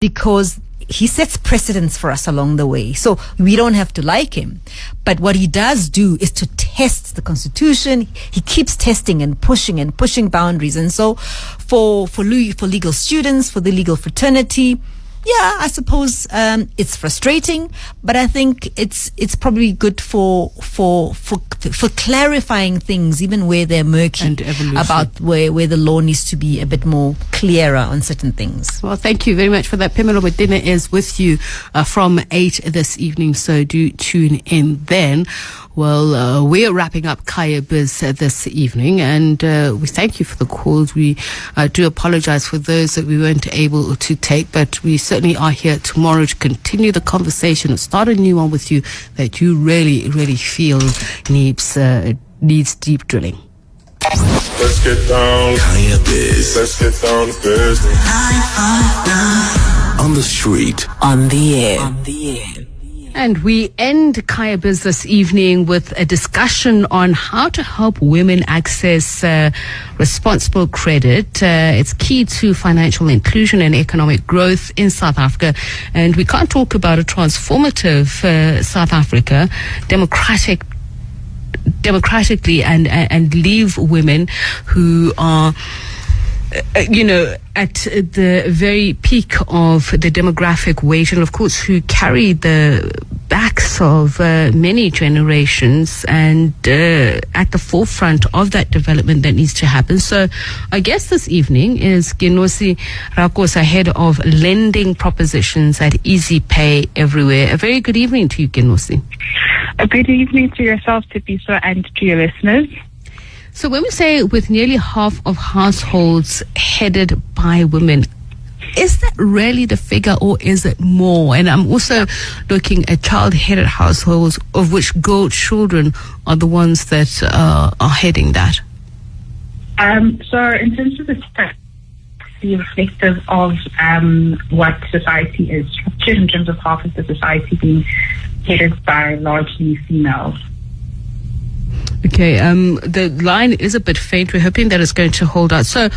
because he sets precedents for us along the way. So we don't have to like him. But what he does do is to test the Constitution. He keeps testing and pushing boundaries. And so for legal students, for the legal fraternity, yeah, I suppose it's frustrating, but I think it's probably good for clarifying things, even where they're murky, about where the law needs to be a bit more clearer on certain things. Well, thank you very much for that. Pamela Dinner is with you from 8 this evening, so do tune in then. Well, we're wrapping up Kaya Biz this evening, and we thank you for the calls. We do apologize for those that we weren't able to take, but we certainly are here tomorrow to continue the conversation and start a new one with you that you really, really feel needs deep drilling. Let's get down. Kaya Biz. Let's get down to business. 959. On the street. On the air. And we end Kaya Biz this evening with a discussion on how to help women access responsible credit. It's key to financial inclusion and economic growth in South Africa. And we can't talk about a transformative South Africa, democratically and leave women who are at the very peak of the demographic wage, and of course who carry the backs of many generations, and at the forefront of that development that needs to happen. So I guess this evening is Kenosi Rakosa, head of lending propositions at EasyPay everywhere. A very good evening to you, Kenosi. A good evening to yourself, Tsepiso, and to your listeners. So when we say with nearly half of households headed by women, is that really the figure, or is it more? And I'm also looking at child-headed households, of which girl children are the ones that are heading that. So in terms of the stats, the reflective of what society is structured in terms of half of the society being headed by largely females. Okay, the line is a bit faint. We're hoping that it's going to hold out. So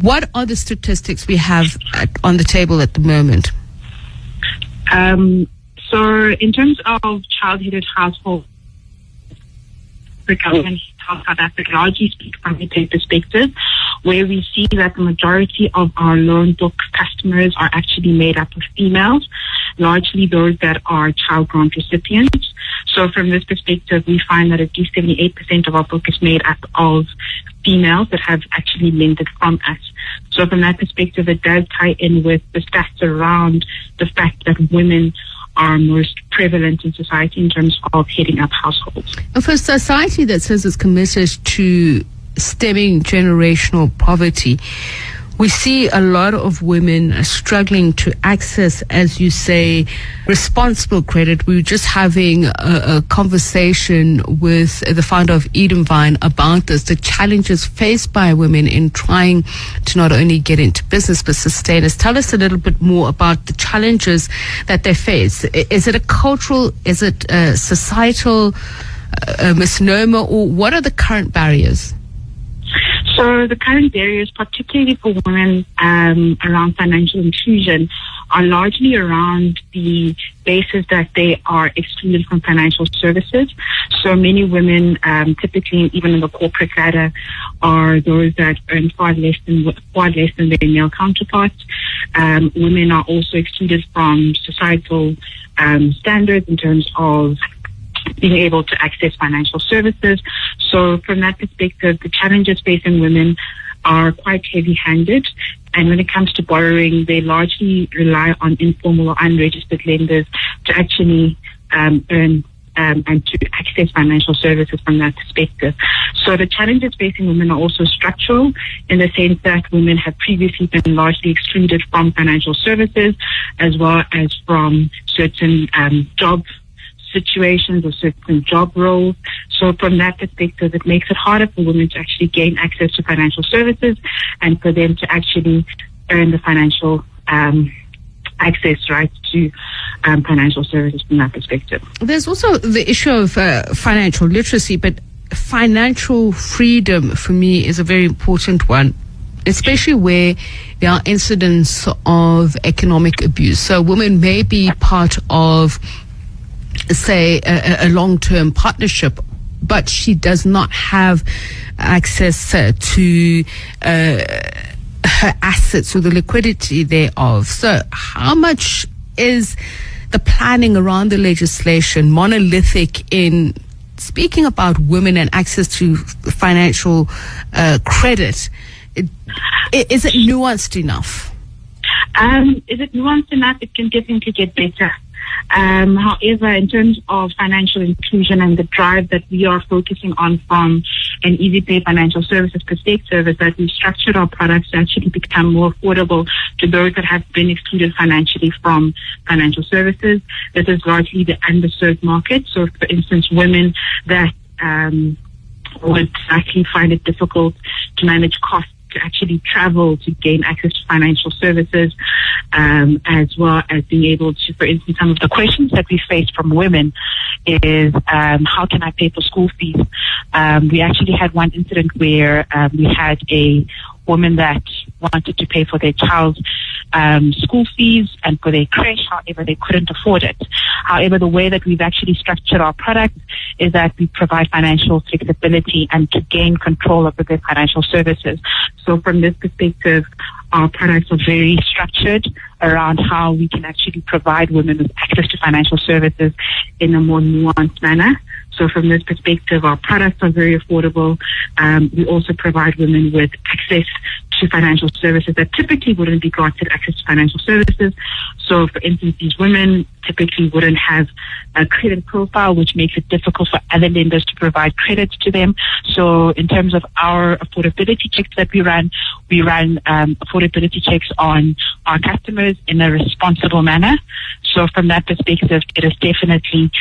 what are the statistics we have on the table at the moment? So in terms of child-headed households, South Africa largely speak from a pay perspective, where we see that the majority of our loan book customers are actually made up of females, largely those that are child grant recipients. So from this perspective, we find that at least 78% of our book is made up of females that have actually lended from us. So from that perspective, it does tie in with the stats around the fact that women are most prevalent in society in terms of heading up households. And for a society that says it's committed to stemming generational poverty, we see a lot of women struggling to access, as you say, responsible credit. We were just having a conversation with the founder of Edenvine about this, the challenges faced by women in trying to not only get into business but sustain us. Tell us a little bit more about the challenges that they face. Is it a cultural, is it a societal misnomer, or what are the current barriers? So the current barriers, particularly for women around financial inclusion, are largely around the basis that they are excluded from financial services. So many women, typically even in the corporate ladder, are those that earn far less than their male counterparts. Women are also excluded from societal standards in terms of being able to access financial services. So from that perspective, the challenges facing women are quite heavy-handed. And when it comes to borrowing, they largely rely on informal or unregistered lenders to actually earn and to access financial services from that perspective. So the challenges facing women are also structural, in the sense that women have previously been largely excluded from financial services, as well as from certain job situations or certain job roles. So from that perspective, it makes it harder for women to actually gain access to financial services and for them to actually earn the financial access rights to financial services from that perspective. There's also the issue of financial literacy, but financial freedom for me is a very important one. especially where there are incidents of economic abuse. So women may be part of, say, a long-term partnership, but she does not have access to her assets or the liquidity thereof. So how much is the planning around the legislation monolithic in speaking about women and access to financial credit? Is it nuanced enough? Is it nuanced enough? It can definitely get better. However, in terms of financial inclusion and the drive that we are focusing on from an EasyPay financial services perspective, is that we've structured our products to actually become more affordable to those that have been excluded financially from financial services. This is largely the underserved market. So, for instance, women that would actually find it difficult to manage costs to actually travel to gain access to financial services, as well as being able to, for instance, some of the questions that we face from women is, how can I pay for school fees? We actually had one incident where we had a woman that wanted to pay for their child's school fees and for their creche. However, they couldn't afford it. However, the way that we've actually structured our product is that we provide financial flexibility and to gain control over their financial services. So from this perspective, our products are very structured around how we can actually provide women with access to financial services in a more nuanced manner. So from this perspective, our products are very affordable. We also provide women with access to financial services that typically wouldn't be granted access to financial services. So, for instance, these women typically wouldn't have a credit profile, which makes it difficult for other lenders to provide credit to them. So, in terms of our affordability checks that we run affordability checks on our customers in a responsible manner. So, from that perspective, it is definitely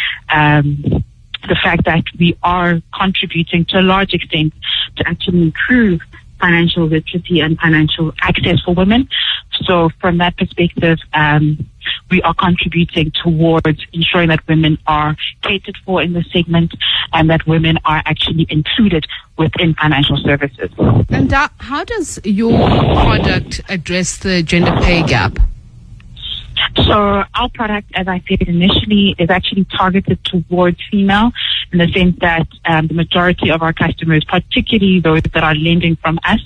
the fact that we are contributing to a large extent to actually improve financial literacy and financial access for women. So from that perspective, we are contributing towards ensuring that women are catered for in the segment and that women are actually included within financial services. And how does your product address the gender pay gap? So our product, as I said initially, is actually targeted towards female in the sense that the majority of our customers, particularly those that are lending from us,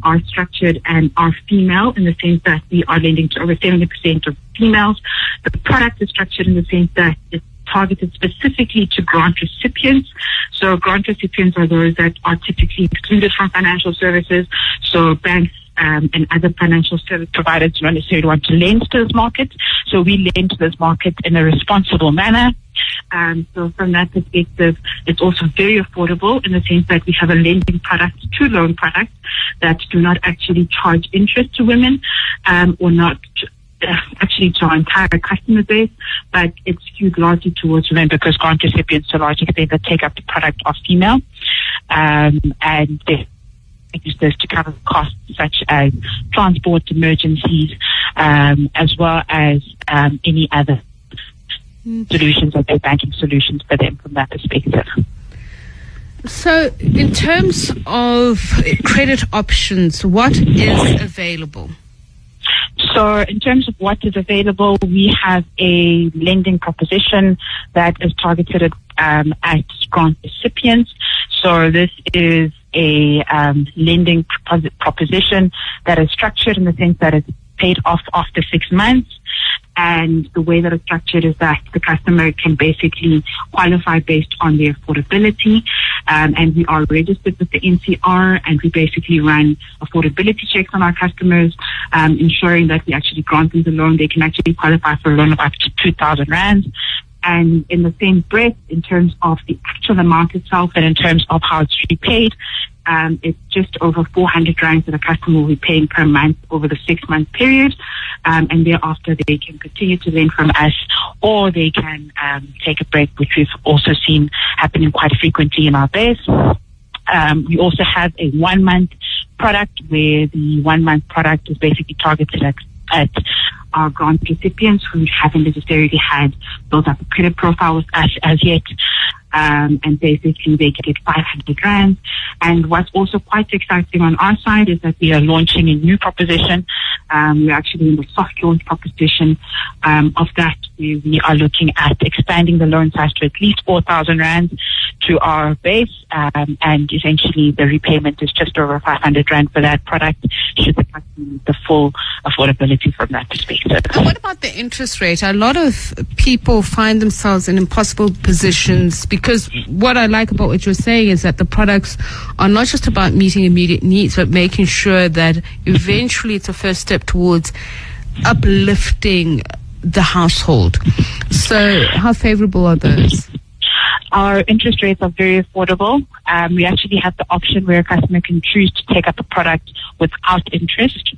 are structured and are female in the sense that we are lending to over 70% of females. The product is structured in the sense that it's targeted specifically to grant recipients. So grant recipients are those that are typically excluded from financial services. So banks and other financial service providers do not necessarily want to lend to this market. So we lend to this market in a responsible manner. So from that perspective, it's also very affordable in the sense that we have a lending product, two loan products that do not actually charge interest to women, or not actually to our entire customer base, but it's skewed largely towards women because grant recipients to a large extent that take up the product are female, and they use this to cover costs such as transport, emergencies, as well as any other solutions or banking solutions for them from that perspective. So in terms of credit options, what is available? So in terms of what is available, we have a lending proposition that is targeted at grant recipients. So this is a lending proposition that is structured in the sense that it's paid off after 6 months. And the way that it's structured is that the customer can basically qualify based on their affordability. And we are registered with the NCR, and we basically run affordability checks on our customers, ensuring that we actually grant them the loan. They can actually qualify for a loan of up to 2,000 rands. And in the same breath, in terms of the actual amount itself and in terms of how it's repaid, it's just over 400 rands that a customer will be paying per month over the 6-month period. And thereafter, they can continue to lend from us, or they can take a break, which we've also seen happening quite frequently in our base. We also have a 1-month product where the 1-month product is basically targeted at our grant recipients who haven't necessarily had built up a credit profile with us as yet. and basically they get 500 rand. And what's also quite exciting on our side is that we are launching a new proposition. We're actually in the soft launch proposition of that. We are looking at expanding the loan size to at least 4,000 rand to our base, and essentially the repayment is just over 500 rand for that product, should the customer need the full affordability from that perspective. And what about the interest rate? A lot of people find themselves in impossible positions, because what I like about what you're saying is that the products are not just about meeting immediate needs, but making sure that eventually it's a first step towards uplifting the household. So how favorable are those? Our interest rates are very affordable. We actually have the option where a customer can choose to take up a product without interest.